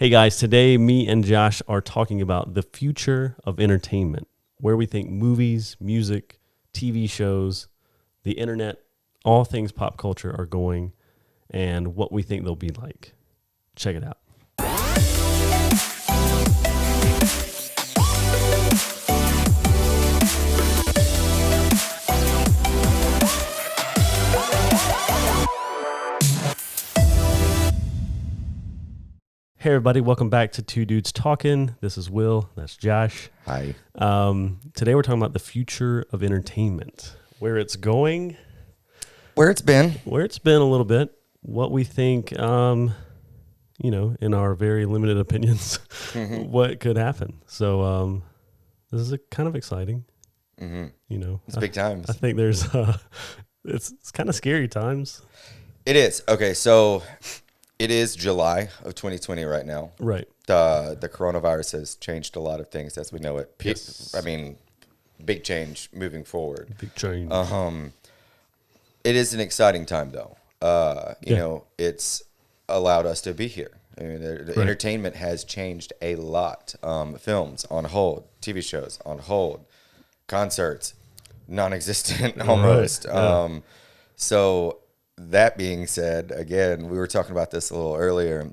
Hey guys, today me and Josh are talking about the future of entertainment, where we think movies, music, TV shows, the internet, all things pop culture are going, and what we think they'll be like. Check it out. Hey everybody, welcome back to Two Dudes Talking. This is Will, that's Josh. Hi. Today we're talking about the future of entertainment, where it's going, Where it's been. a little bit, what we think, in our very limited opinions, what could happen. So this is kind of exciting. It's big times. I think there's, it's kind of scary times. It is. Okay, so it is July of 2020 right now. Right. The coronavirus has changed a lot of things as we know it. Yes. I mean, big change moving forward. Big change. It is an exciting time, though. It's allowed us to be here. I mean, the entertainment has changed a lot. Films on hold, TV shows on hold, concerts non-existent almost. Right. Yeah. So that being said, again, we were talking about this a little earlier.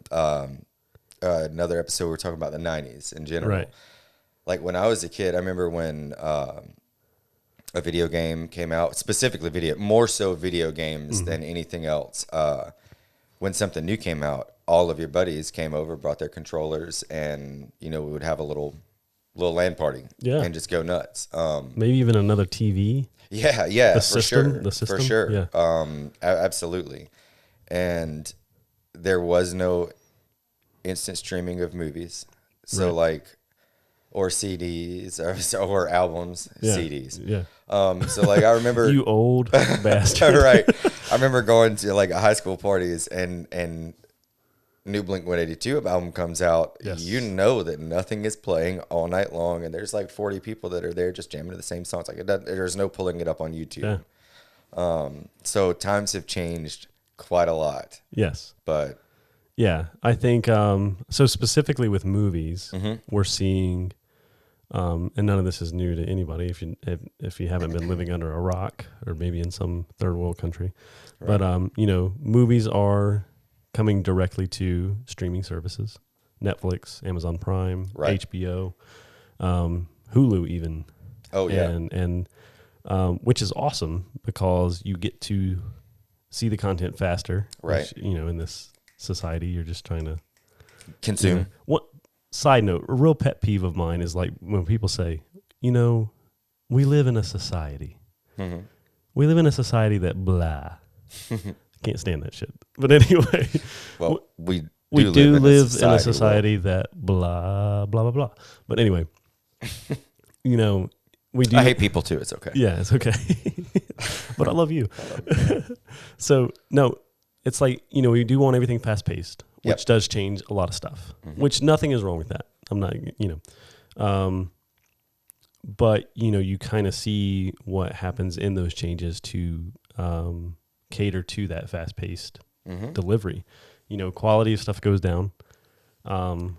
Another episode, we were talking about the 90s in general. Right. Like when I was a kid, I remember when a video game came out, specifically more so video games than anything else. When something new came out, all of your buddies came over, brought their controllers, and, we would have a little LAN party and just go nuts. Maybe even another TV. Yeah, The for system. sure. Yeah. Absolutely. And there was no instant streaming of movies. So or CDs or albums, CDs. Yeah. So I remember You old bastard. right. I remember going to high school parties and new Blink-182 album comes out. Yes. You know that nothing is playing all night long, and there's 40 people that are there just jamming to the same songs. There's no pulling it up on YouTube. Yeah. So times have changed quite a lot. Yes. But yeah, I think so. Specifically with movies, we're seeing, and none of this is new to anybody. If you haven't been living under a rock or maybe in some third world country, but movies are coming directly to streaming services, Netflix, Amazon Prime, HBO, Hulu even. Oh yeah, and which is awesome because you get to see the content faster. Right. Which, in this society, you're just trying to consume. What side note? A real pet peeve of mine is when people say, we live in a society. We live in a society that blah. Can't stand that shit. But anyway, well, we do live in a society that blah blah blah blah. But anyway, we do. I hate people too. It's okay. Yeah, it's okay. But I love you. So no, it's we do want everything fast paced, which does change a lot of stuff. Which nothing is wrong with that. I'm not, but you kind of see what happens in those changes to cater to that fast paced delivery. Quality of stuff goes down. In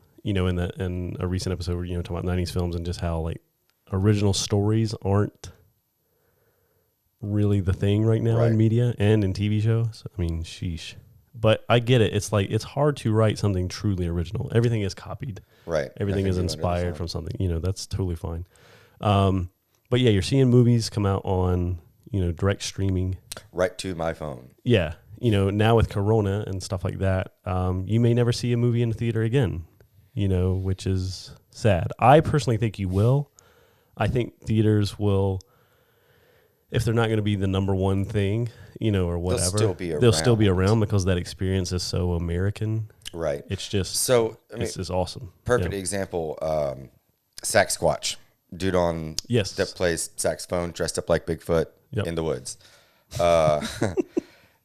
a recent episode, we were talking about 90s films and just how original stories aren't really the thing right now in media and in TV shows. I mean, sheesh. But I get it. It's it's hard to write something truly original. Everything is copied. Right. Everything is inspired from something. That's totally fine. But yeah, you're seeing movies come out on, direct streaming. Right to my phone. Yeah. Now with Corona and stuff like that, you may never see a movie in the theater again, which is sad. I personally think you will. I think theaters will, if they're not going to be the number one thing, or whatever, they'll still be around because that experience is so American. Right. It's just, it's just awesome. Perfect example, Sasquatch, dude that plays saxophone dressed up like Bigfoot in the woods.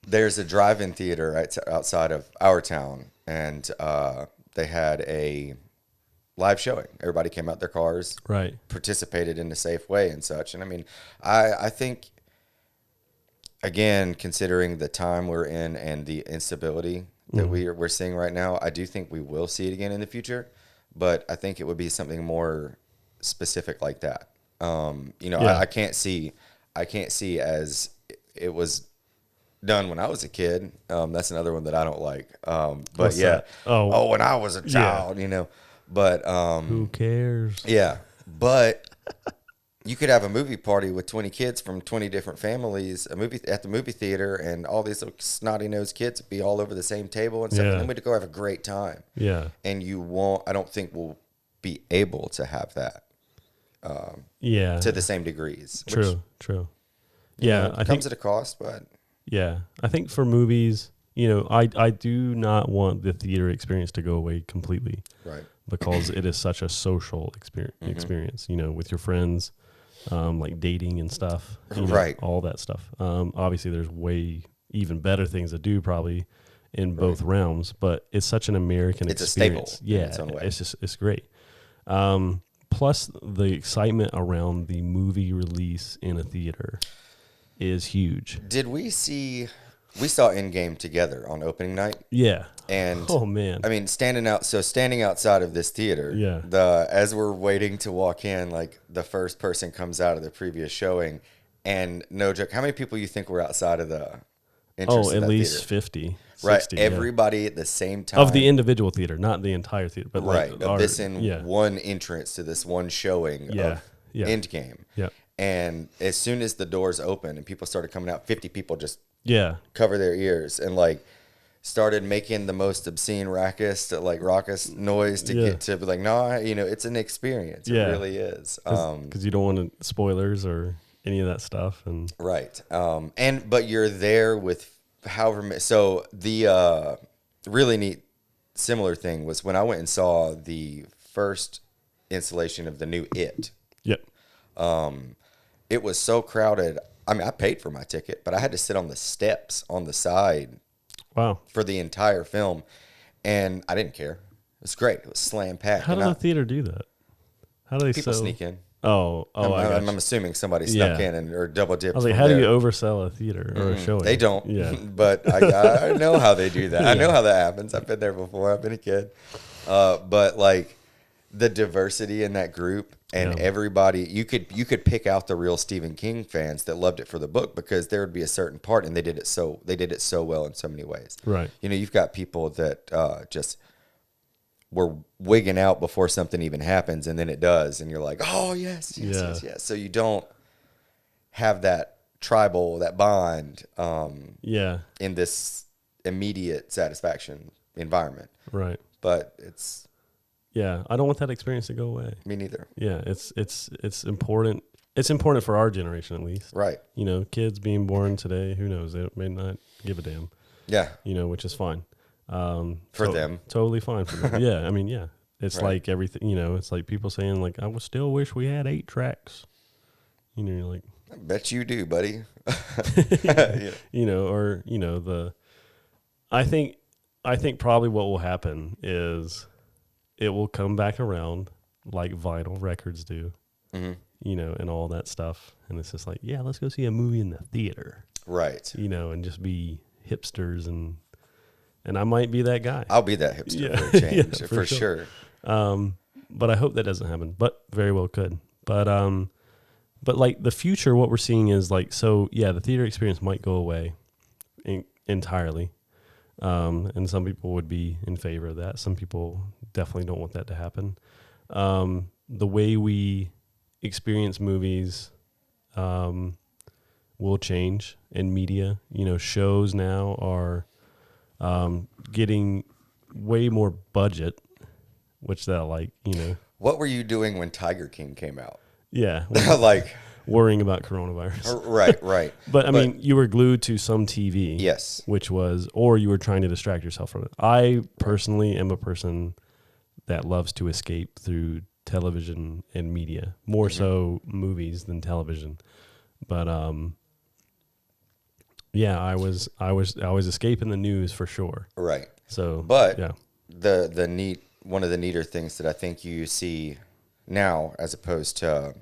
There's a drive-in theater right outside of our town, and they had a live showing. Everybody came out their cars, participated in a safe way and such. And I mean, I think, again, considering the time we're in and the instability that we're seeing right now. I do think we will see it again in the future, but I think it would be something more specific like that. I can't see as it was done when I was a kid. That's another one that I don't like. But What's yeah, that? Oh, when I was a child, but who cares? yeah, but you could have a movie party with 20 kids from 20 different families, at the movie theater, and all these little snotty-nosed kids be all over the same table and stuff. And then we'd go have a great time. Yeah. And I don't think we'll be able to have that to the same degrees. True. Yeah. It comes at a cost, but... Yeah. I think for movies, I do not want the theater experience to go away completely. Right. Because it is such a social experience, with your friends. Like dating and stuff, right? All that stuff. Obviously, there's way even better things to do probably in both realms, but it's such an American experience. It's a staple. In its own way. It's great. Plus, the excitement around the movie release in a theater is huge. Did we see? We saw Endgame together on opening night. Yeah. And oh man, I mean, standing outside of this theater, as we're waiting to walk in, like the first person comes out of the previous showing, and no joke, how many people you think were outside of the entrance? At least theater? 50, 60, right? Everybody at the same time of the individual theater, not the entire theater, but one entrance to this one showing of Endgame. Yeah, and as soon as the doors opened and people started coming out, 50 people just cover their ears and started making the most obscene raucous noise to get to be like, no, it's an experience. It really is. Because you don't want spoilers or any of that stuff. And right. But you're there with so the really neat similar thing was when I went and saw the first installation of the new It. Yep. It was so crowded. I mean, I paid for my ticket, but I had to sit on the steps on the side. Wow. For the entire film. And I didn't care. It was great. It was slam packed. How did the theater do that? How do they people sneak in? I'm assuming somebody snuck in or double dipped. I was like, how do you oversell a theater or a showing? They don't. Yeah. But I know how they do that. I know how that happens. I've been there before. I've been a kid. But the diversity in that group and everybody, you could pick out the real Stephen King fans that loved it for the book because there would be a certain part and they did it so well in so many ways. Right. You've got people that just were wigging out before something even happens and then it does and you're like, oh yes. So you don't have that tribal, that bond in this immediate satisfaction environment. Right. But it's I don't want that experience to go away. Me neither. Yeah, it's important. It's important for our generation at least. Right. Kids being born today, who knows? They may not give a damn. Yeah. Which is fine. For them. Totally fine for them. Yeah, I mean, yeah. It's like everything, it's like people saying like, I would still wish we had 8 tracks. You're like, I bet you do, buddy. I think probably what will happen is it will come back around like vinyl records do, and all that stuff. And it's just like, let's go see a movie in the theater. Right. And just be hipsters and I might be that guy. I'll be that hipster for a change, for sure. But I hope that doesn't happen, but very well could. But like the future, what we're seeing is the theater experience might go away entirely. And some people would be in favor of that. Some people definitely don't want that to happen. The way we experience movies will change in media. Shows now are getting way more budget, which What were you doing when Tiger King came out? Yeah. Worrying about coronavirus. Right. But I mean, you were glued to some TV. Yes. Or you were trying to distract yourself from it. I personally am a person that loves to escape through television and media, more so movies than television. But I was escaping the news for sure. Right. So, but one of the neater things that I think you see now as opposed to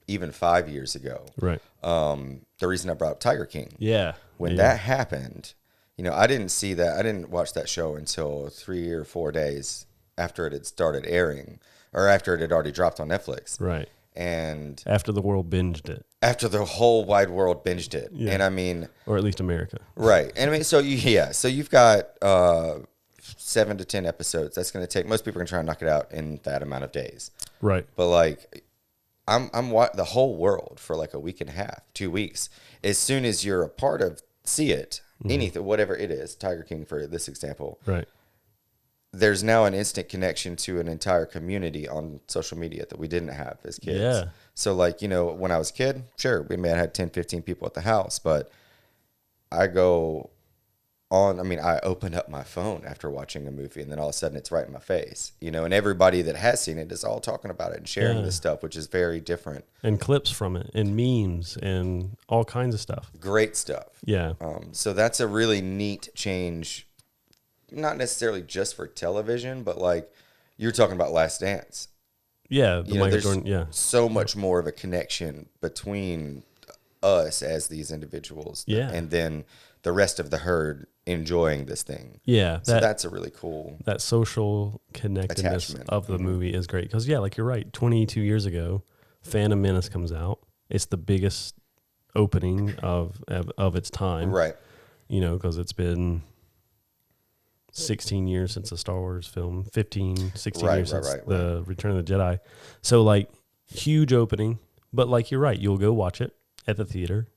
even 5 years ago. Right. The reason I brought up Tiger King. Yeah. When that happened, I didn't see that. I didn't watch that show until 3 or 4 days after it had started airing, or after it had already dropped on Netflix. Right. And after the world binged it. After the whole wide world binged it. Yeah. And I mean, or at least America. Right. And I mean, so you've got 7 to 10 episodes. That's going to take, most people are going to try and knock it out in that amount of days. Right. But like, I'm the whole world for like a week and a half, 2 weeks. As soon as you're a part of, see it, anything, whatever it is, Tiger King for this example. Right. There's now an instant connection to an entire community on social media that we didn't have as kids. Yeah. So like, when I was a kid, sure, we may have had 10, 15 people at the house, but I open up my phone after watching a movie, and then all of a sudden it's right in my face, and everybody that has seen it is all talking about it and sharing this stuff, which is very different. And clips from it and memes and all kinds of stuff. Great stuff. Yeah. So that's a really neat change, not necessarily just for television, but like you're talking about Last Dance. Yeah. There's Jordan, yeah. so much more of a connection between us as these individuals, and then the rest of the herd enjoying this thing. Yeah. So that's a really cool. That social connectedness attachment of the movie is great. Because, like you're right. 22 years ago, Phantom Menace comes out. It's the biggest opening of its time. Right. Because it's been 16 years since a Star Wars film, 16 years since the Return of the Jedi. So, like, huge opening. But, like, you're right. You'll go watch it at the theater.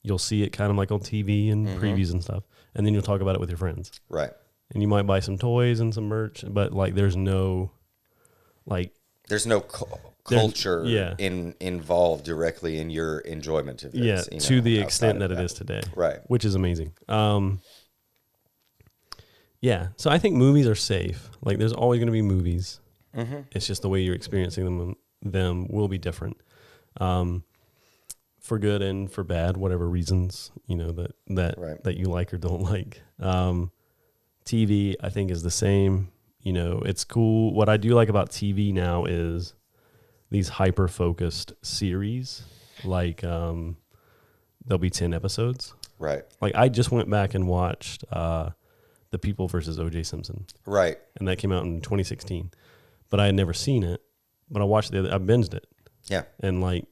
You'll see it kind of like on TV and previews and stuff. And then you'll talk about it with your friends. Right. And you might buy some toys and some merch. But, like, there's no, like... There's no culture involved directly in your enjoyment of this. Yeah, to the extent that it is today. Right. Which is amazing. Yeah, so I think movies are safe. Like, there's always going to be movies. Mm-hmm. It's just the way you're experiencing them will be different. For good and for bad, whatever reasons, that you like or don't like. TV, I think, is the same. It's cool. What I do like about TV now is these hyper-focused series. Like, there'll be 10 episodes. Right. Like, I just went back and watched The People versus O.J. Simpson. Right. And that came out in 2016. But I had never seen it. But I watched I binged it. Yeah. In like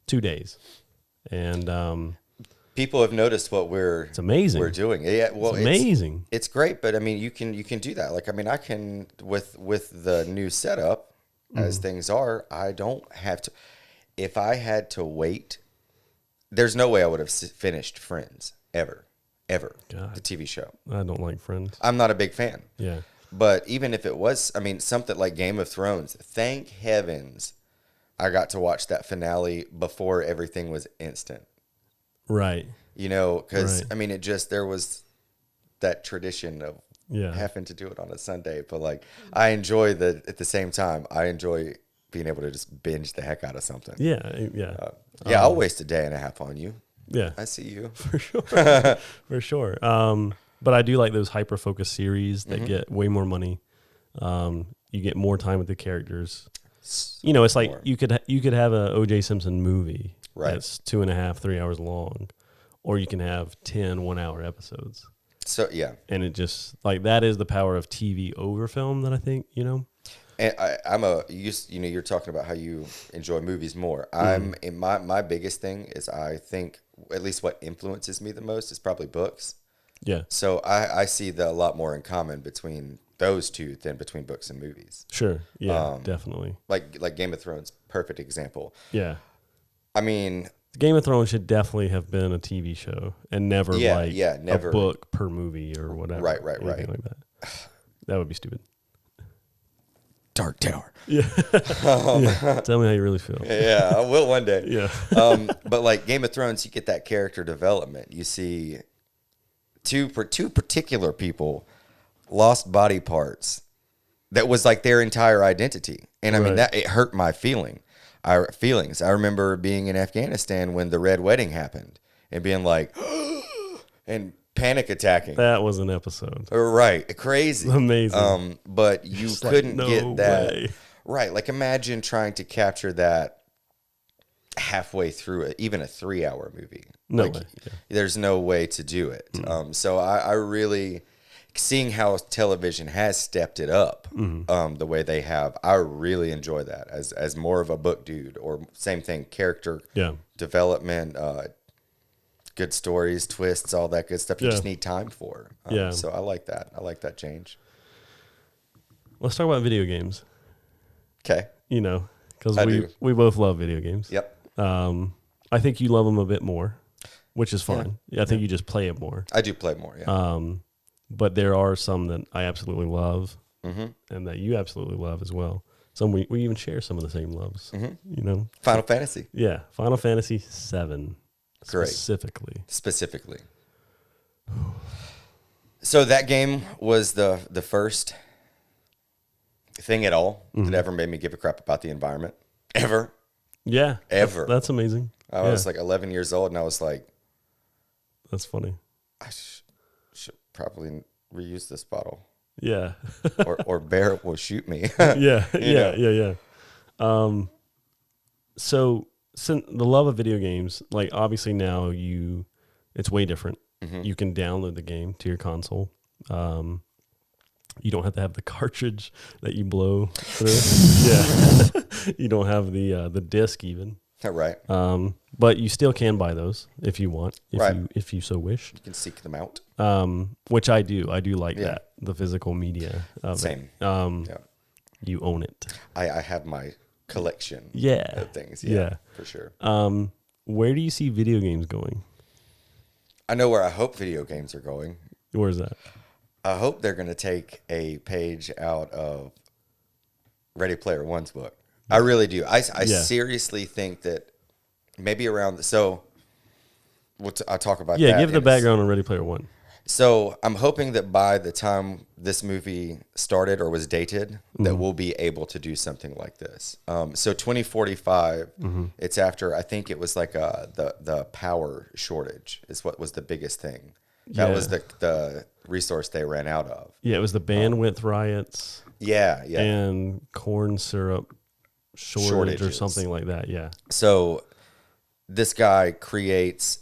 2 days. And people have noticed what it's amazing. We're doing. Yeah, well, it's amazing. It's great, but I mean, you can do that. Like, I mean, I can with the new setup as things are. I don't have to. If I had to wait, there's no way I would have finished Friends ever. God. The TV show. I don't like Friends. I'm not a big fan. Yeah. But even if it was, I mean, something like Game of Thrones. Thank heavens I got to watch that finale before everything was instant. Right. Because, I mean, there was that tradition of having to do it on a Sunday. But, like, I enjoy at the same time, I enjoy being able to just binge the heck out of something. Yeah, yeah. I'll waste a day and a half on you. Yeah. I see you. For sure. For sure. But I do like those hyper-focused series that get way more money. You get more time with the characters. It's like you could have a O.J. Simpson movie that's 2.5, 3 hours long, or you can have 10 1-hour episodes. So and it just like that is the power of TV over film that I think And you're talking about how you enjoy movies more. In my biggest thing is I think at least what influences me the most is probably books. Yeah. So I see a lot more in common between those two than between books and movies. Sure. Yeah, definitely. Like Game of Thrones, perfect example. Yeah. I mean, Game of Thrones should definitely have been a TV show and never never a book per movie or whatever. Right. Like that. That would be stupid. Dark Tower. Yeah. Tell me how you really feel. Yeah, I will one day. Yeah. But like Game of Thrones, you get that character development. You see two particular people lost body parts that was like their entire identity. And I mean, that it hurt my feelings. I remember being in Afghanistan when the Red Wedding happened and being like, and panic attacking. That was an episode. Right. Crazy. Amazing. But you couldn't get that. Way. Right. Like imagine trying to capture that halfway through it, even a 3-hour movie. No like, way. Yeah. There's no way to do it. So I really, seeing how television has stepped it up the way they have, I really enjoy that as more of a book dude, or same thing, character development, good stories, twists, all that good stuff. You just need time for. So I like that. I like that change. Let's talk about video games. Okay. You know, because we both love video games. Yep. I think you love them a bit more, which is fine. Yeah, I think you just play it more. I do play more, yeah. But there are some that I absolutely love, and that you absolutely love as well. Some we even share some of the same loves. You know, Final Fantasy. Yeah, Final Fantasy 7 Great. Specifically. So that game was the first thing at all that ever made me give a crap about the environment. Ever. Yeah. Ever. That's amazing. I was like 11 years old, and I was like, that's funny. I should probably reuse this bottle. Yeah. or Bear will shoot me. Yeah. So since the love of video games, like obviously now it's way different. You can download the game to your console. You don't have to have the cartridge that you blow through. Yeah. You don't have the disc even. Right. But you still can buy those if you want, if you so wish. You can seek them out. Which I do. I do like that, the physical media of Same. it. You own it. I have my collection of things. Yeah. For sure. Where do you see video games going? I know where I hope video games are going. Where is that? I hope they're going to take a page out of Ready Player One's book. I really do. I seriously think that maybe around I'll talk about that. Yeah, give the background on Ready Player One. So I'm hoping that by the time this movie started or was dated, that we'll be able to do something like this. So 2045, it's after, I think it was like the power shortage is what was the biggest thing. That was the resource they ran out of. Yeah, it was the bandwidth riots. Yeah. And corn syrup shortage or something like that. Yeah. So this guy creates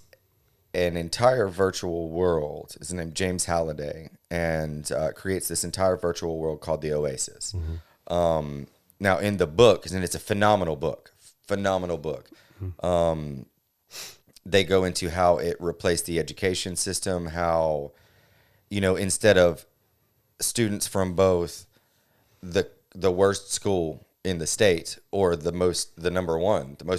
an entire virtual world. His name James Halliday, and creates this entire virtual world called the Oasis. Now in the book, and it's a phenomenal book. They go into how it replaced the education system, how, instead of students from both the worst school in the state or the most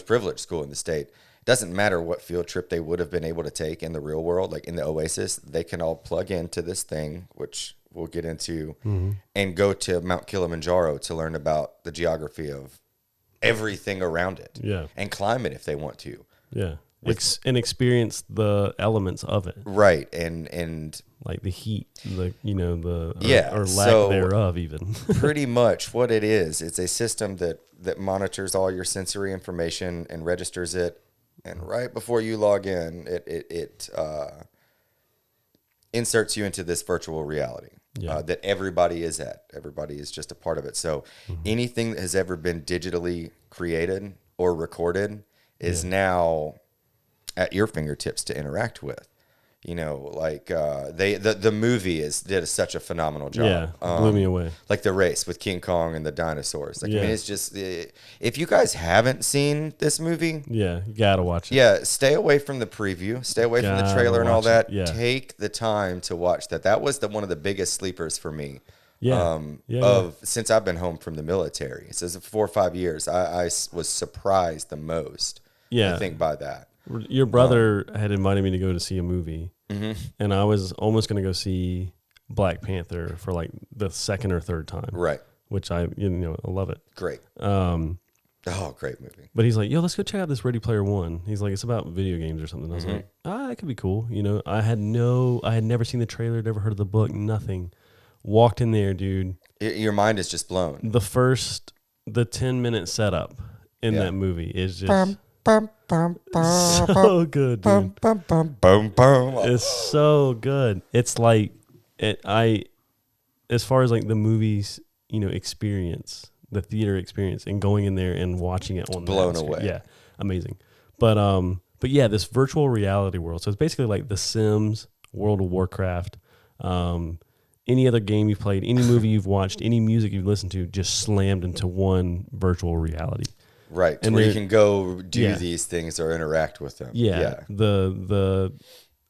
privileged school in the state, it doesn't matter what field trip they would have been able to take in the real world, like in the Oasis, they can all plug into this thing, which we'll get into, and go to Mount Kilimanjaro to learn about the geography of everything around it, and climb it if they want to. Yeah. And experience the elements of it, right? And like the heat, or lack thereof, even. Pretty much what it is. It's a system that monitors all your sensory information and registers it, and right before you log in, it inserts you into this virtual reality that everybody is at. Everybody is just a part of it. So anything that has ever been digitally created or recorded is now at your fingertips to interact with. The movie did such a phenomenal job. Yeah, blew me away. Like the race with King Kong and the dinosaurs. I mean, it's just, if you guys haven't seen this movie, you gotta watch it. Yeah, stay away from the preview, stay away from the trailer and all that. Yeah. Take the time to watch that. That was one of the biggest sleepers for me. Since I've been home from the military. So 4 or 5 years, I was surprised the most. I think by that. Your brother had invited me to go to see a movie, and I was almost going to go see Black Panther for like the second or third time. Right. Which I love it. Great. Great movie. But he's like, yo, let's go check out this Ready Player One. He's like, it's about video games or something. I was like, that could be cool. I had never seen the trailer, never heard of the book, nothing. Walked in there, dude. Your mind is just blown. The 10-minute setup in that movie is just so good, dude. It's so good. It's like as far as like the movies, experience, the theater experience, and going in there and watching it on blown away. Yeah, amazing. But yeah, this virtual reality world. So it's basically like The Sims, World of Warcraft, any other game you've played, any movie you've watched, any music you've listened to, just slammed into one virtual reality. Right, And where you can go do yeah. these things or interact with them. Yeah,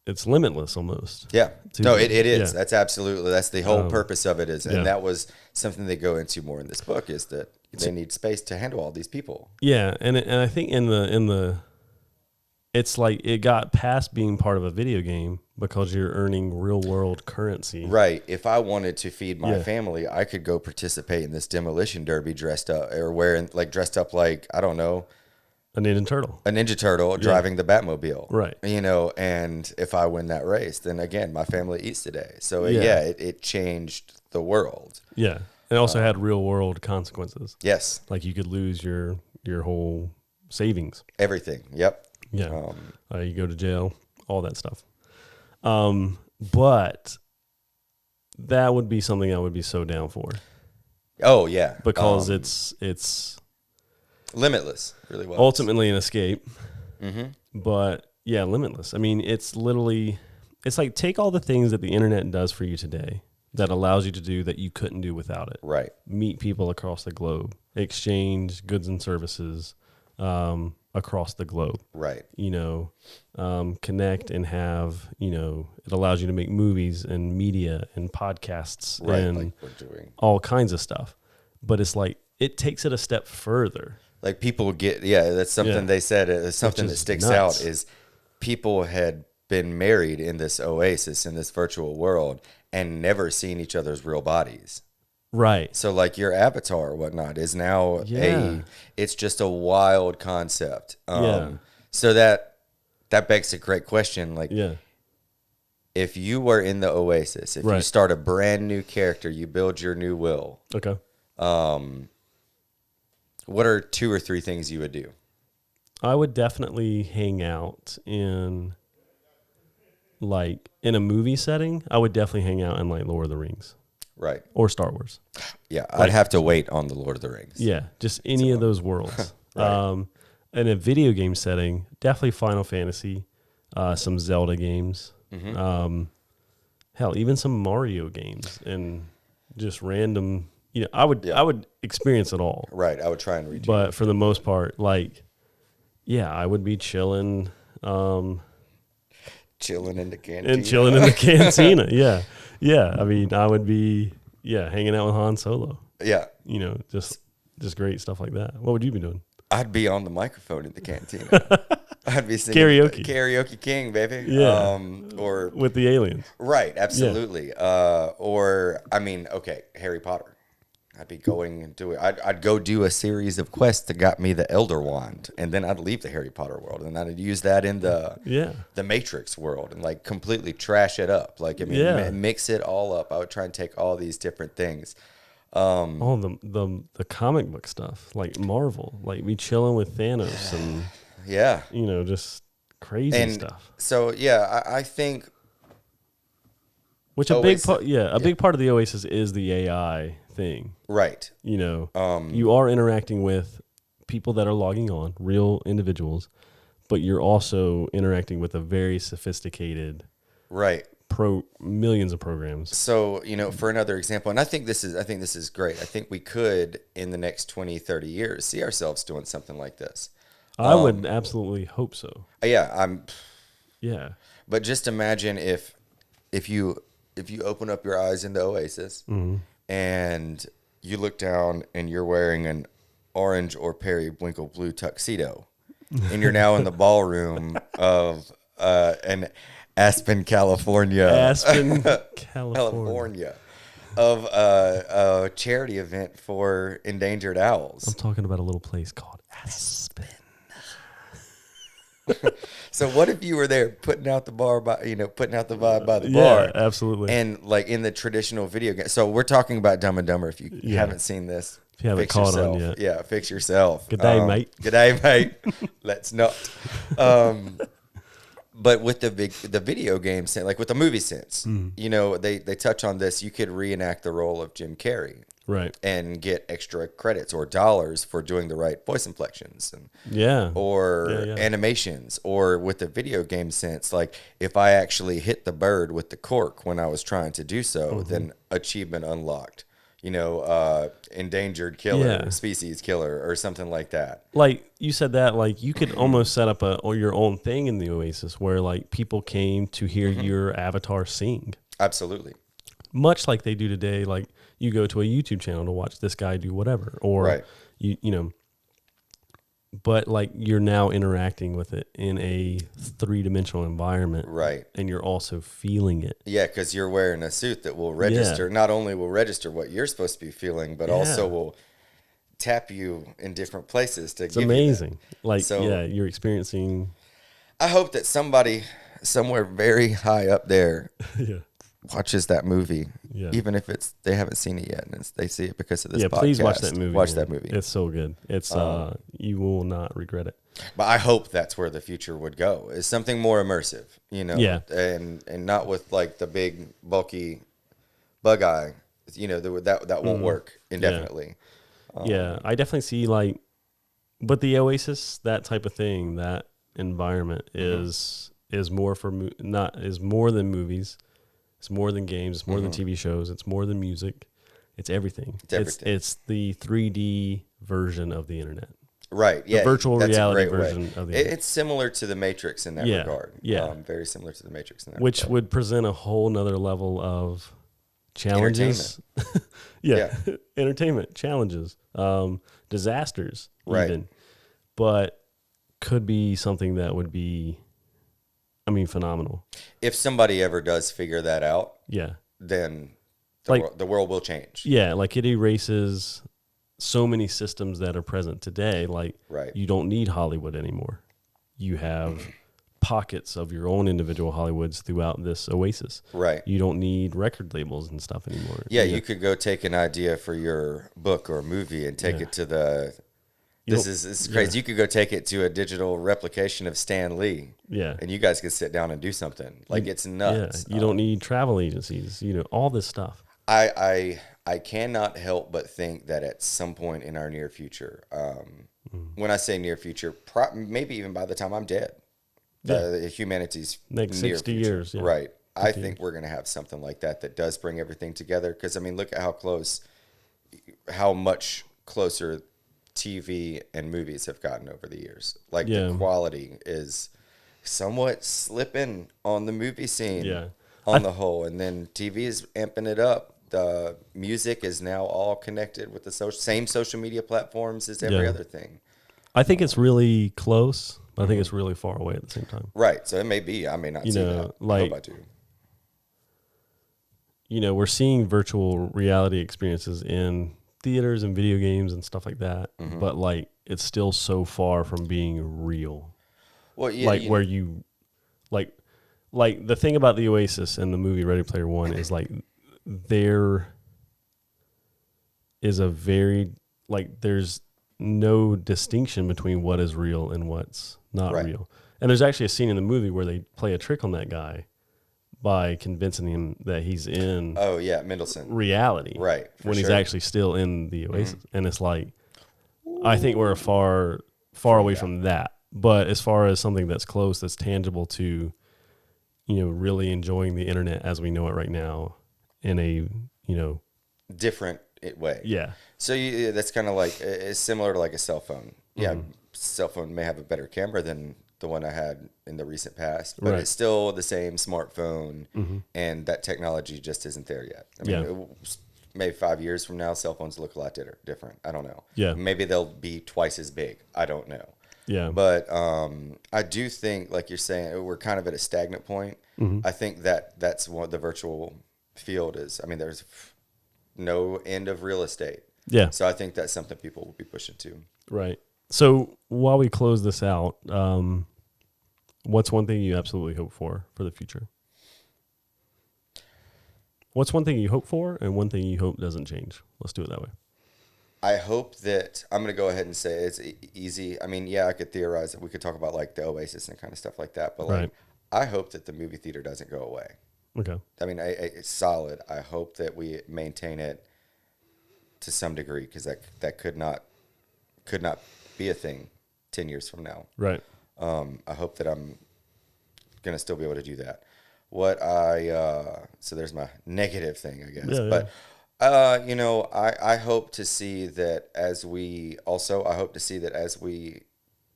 it's limitless almost. Yeah, no, it is. Yeah. That's the whole purpose of it is, and yeah. that was something they go into more in this book is that they need space to handle all these people. Yeah, and I think in the it's like it got past being part of a video game because you're earning real world currency. Right. If I wanted to feed my Yeah. family, I could go participate in this demolition derby dressed up like, I don't know, A Ninja Turtle. a Ninja Turtle driving the Batmobile. Right. You know, and if I win that race, then again, my family eats today. So it changed the world. Yeah. It also had real world consequences. Yes. Like you could lose your whole savings. Everything. Yep. Yeah. You go to jail, all that stuff. But that would be something I would be so down for. Oh yeah. Because it's limitless, really well. ultimately an escape. Mm-hmm. But yeah, limitless. I mean, it's like take all the things that the internet does for you today that allows you to do that you couldn't do without it. Right. Meet people across the globe, exchange goods and services across the globe. Right. You know, connect and have, you know, it allows you to make movies and media and podcasts and like we're doing. all kinds of stuff. But it's like, it takes it a step further. Like people that's something they said. It's something that sticks nuts. out is people had been married in this oasis, in this virtual world, and never seen each other's real bodies. Right. So like your avatar or whatnot is now it's just a wild concept. So that begs a great question. Like, if you were in the oasis, if you start a brand new character, you build your new will. Okay. What are 2 or 3 things you would do? I would definitely hang out in a movie setting. I would definitely hang out in like Lord of the Rings. Right. Or Star Wars. Yeah, I'd have to wait on the Lord of the Rings. Yeah, just any of those worlds. In a video game setting, definitely Final Fantasy, some Zelda games, hell, even some Mario games, and just random. You know, I would experience it all. Right, I would try and reach. But for the most part, like, yeah, I would be chilling. Chilling in the cantina. And chilling in the cantina, yeah. Yeah, I mean, I would be, hanging out with Han Solo. Yeah. You know, just great stuff like that. What would you be doing? I'd be on the microphone in the cantina. I'd be singing Karaoke King, baby. Yeah. Or with the aliens. Right, absolutely. Or, I mean, okay, Harry Potter. I'd be going and do it. I'd go do a series of quests that got me the Elder Wand, and then I'd leave the Harry Potter world, and I'd use that in the Matrix world, and like completely trash it up. Like, I mean, mix it all up. I would try and take all these different things. All the comic book stuff, like Marvel, like me chilling with Thanos, and you know, just crazy stuff. So I think, which a big part of the Oasis is the AI thing, right? You know, you are interacting with people that are logging on, real individuals, but you're also interacting with a very sophisticated, millions of programs. So, you know, for another example, and I think this is great. I think we could, in the next 20, 30 years, see ourselves doing something like this. I would absolutely hope so. Yeah, But just imagine if you open up your eyes in the Oasis and you look down and you're wearing an orange or periwinkle blue tuxedo, and you're now in the ballroom of an Aspen, California, of a charity event for endangered owls. I'm talking about a little place called Aspen. So what if you were there putting out the vibe by the bar? Yeah, absolutely. And like in the traditional video game. So we're talking about Dumb and Dumber. If you haven't seen this, if you haven't caught on yet. Yeah, fix yourself. Good day, mate. Good day, mate. Let's not. But with the video game sense, like with the movie sense, you know, they touch on this. You could reenact the role of Jim Carrey, right, and get extra credits or dollars for doing the right voice inflections and animations. Or with the video game sense, like if I actually hit the bird with the cork when I was trying to do so, then achievement unlocked. You know, endangered killer, species killer, or something like that. Like you said that, like you could almost set up your own thing in the Oasis where like people came to hear your avatar sing. Absolutely. Much like they do today. Like you go to a YouTube channel to watch this guy do whatever, or you know, but like you're now interacting with it in a 3-dimensional environment, right? And you're also feeling it. Yeah, because you're wearing a suit that will register. Not only will register what you're supposed to be feeling, but also will tap you in different places to. It's give amazing. You that. Like so, you're experiencing. I hope that somebody somewhere very high up there watches that movie, even if they haven't seen it yet, and they see it because of this podcast. Please watch that movie. Watch that movie. It's so good. It's you will not regret it. But I hope that's where the future would go, is something more immersive, you know, and not with like the big bulky bug eye, you know, that won't work indefinitely. I definitely see like, but the Oasis, that type of thing, that environment is more is more than movies. It's more than games. It's more than TV shows. It's more than music. It's everything. It's the 3D version of the internet. Right. Yeah. The virtual reality version of the internet. It's similar to the Matrix in that regard. Yeah. Very similar to the Matrix in that Which regard. would present a whole nother level of challenges. Entertainment, challenges, disasters, even. But could be something that would be, phenomenal. If somebody ever does figure that out, then the world will change. Yeah, like it erases so many systems that are present today. Like you don't need Hollywood anymore. You have pockets of your own individual Hollywoods throughout this Oasis. Right. You don't need record labels and stuff anymore. Yeah, you could go take an idea for your book or movie and take it to the... This is crazy. You could go take it to a digital replication of Stan Lee. Yeah. And you guys could sit down and do something. Like, it's nuts. Yeah. You don't need travel agencies, all this stuff. I cannot help but think that at some point in our near future, when I say near future, maybe even by the time I'm dead, humanity's next 60 years. Yeah. Right. I think we're going to have something like that does bring everything together. Because, look at how much closer TV and movies have gotten over the years. Like the quality is somewhat slipping on the movie scene on the whole, and then TV is amping it up. The music is now all connected with the same social media platforms as every other thing. I think it's really close, but I think it's really far away at the same time. Right. So it may be. I may not see that. I hope I do. We're seeing virtual reality experiences in theaters and video games and stuff like that, but like it's still so far from being real. Well, where you like the thing about the Oasis and the movie Ready Player One is like there is there's no distinction between what is real and what's not real. And there's actually a scene in the movie where they play a trick on that guy by convincing him that he's in Mendelsohn reality, right? When he's actually still in the Oasis, and it's like, I think we're far away from that. But as far as something that's close, that's tangible to, really enjoying the internet as we know it right now, in a different way. Yeah. So that's kind of like it's similar to like a cell phone. Yeah, cell phone may have a better camera than the one I had in the recent past, but it's still the same smartphone, and that technology just isn't there yet. Maybe 5 years from now, cell phones look a lot different. I don't know. Yeah. Maybe they'll be twice as big. I don't know. Yeah. But I do think, like you're saying, we're kind of at a stagnant point. I think that's what the virtual field is. There's no end of real estate. Yeah. So I think that's something people will be pushing to. Right. So while we close this out, what's one thing you absolutely hope for the future? What's one thing you hope for and one thing you hope doesn't change? Let's do it that way. I hope that I'm going to go ahead and say it's easy. I could theorize that we could talk about like the Oasis and kind of stuff like that, but like I hope that the movie theater doesn't go away. Okay. I mean, it's solid. I hope that we maintain it to some degree, because that could not be a thing 10 years from now. Right. I hope that I'm gonna still be able to do that. So there's my negative thing, I guess. Yeah, but I hope to see that as we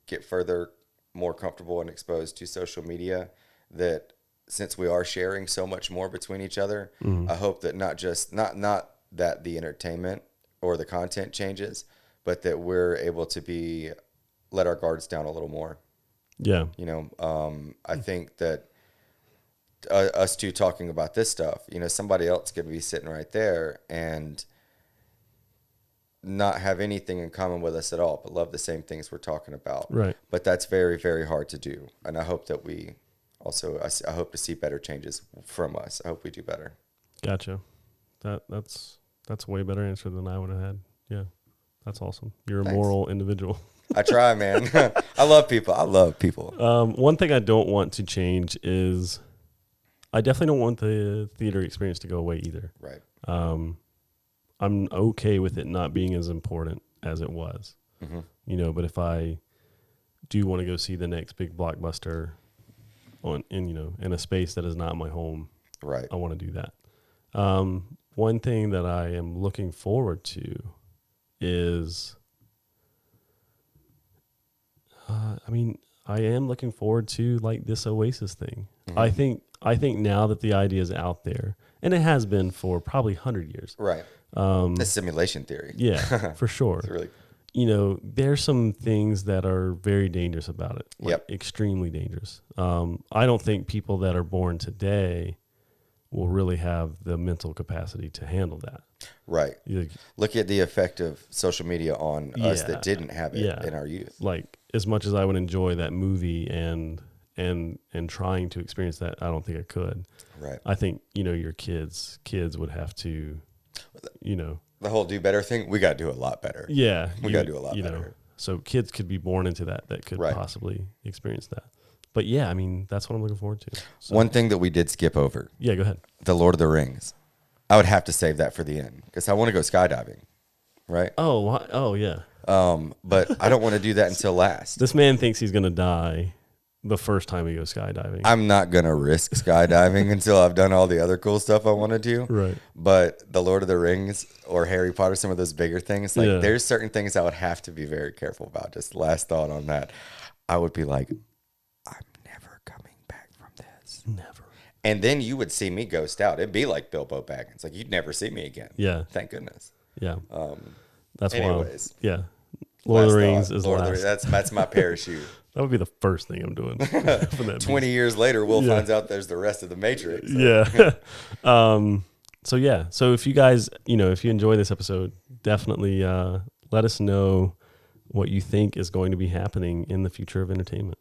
get further more comfortable and exposed to social media, that since we are sharing so much more between each other, I hope that not that the entertainment or the content changes, but that we're able to let our guards down a little more. Yeah. I think that us two talking about this stuff, somebody else could be sitting right there and not have anything in common with us at all, but love the same things we're talking about. Right. But that's very, very hard to do. And I hope that I hope to see better changes from us. I hope we do better. Gotcha. That's a way better answer than I would have had. Yeah. That's awesome. You're a moral individual. I try, man. I love people. One thing I don't want to change is I definitely don't want the theater experience to go away either. Right. I'm okay with it not being as important as it was. Mm-hmm. But if I do want to go see the next big blockbuster in a space that is not my home, right, I want to do that. One thing that I am looking forward to is, I am looking forward to like this Oasis thing. Mm-hmm. I think now that the idea is out there, and it has been for probably 100 years. Right. The simulation theory. Yeah, for sure. It's really, there's some things that are very dangerous about it. Like extremely dangerous. I don't think people that are born today will really have the mental capacity to handle that. Right. Look at the effect of social media on us that didn't have it in our youth. Like, as much as I would enjoy that movie and trying to experience that, I don't think I could. Right. I think, your kids would have to, the whole do better thing, we got to do a lot better. Yeah. We got to do a lot better. So kids could be born into that could possibly experience that. But yeah, that's what I'm looking forward to. So. One thing that we did skip over. Yeah, go ahead. The Lord of the Rings. I would have to save that for the end because I want to go skydiving. Right? Oh, yeah. But I don't want to do that until last. This man thinks he's going to die the first time he goes skydiving. I'm not going to risk skydiving until I've done all the other cool stuff I want to do. Right. But the Lord of the Rings or Harry Potter, some of those bigger things, there's certain things I would have to be very careful about. Just last thought on that. I would be like, I'm never coming back from this. Never. And then you would see me ghost out. It'd be like Bilbo Baggins. Like, you'd never see me again. Yeah. Thank goodness. Yeah. That's anyways. Why. Yeah. Lord of the Rings is last. That's my parachute. That would be the first thing I'm doing. 20 years later, Will finds out there's the rest of the Matrix. So. Yeah. So if you guys, if you enjoy this episode, definitely let us know what you think is going to be happening in the future of entertainment.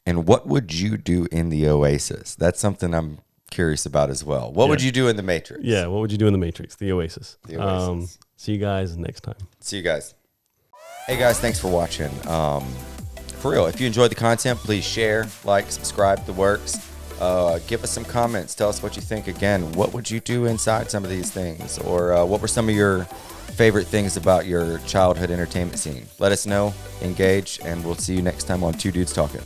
And what would you do in the Oasis? That's something I'm curious about as well. What would you do in the Matrix? Yeah, what would you do in the Matrix? The Oasis. See you guys next time. See you guys. Hey guys, thanks for watching. For real, if you enjoyed the content, please share, like, subscribe, the works. Give us some comments. Tell us what you think. Again, what would you do inside some of these things? Or what were some of your favorite things about your childhood entertainment scene? Let us know, engage, and we'll see you next time on Two Dudes Talking.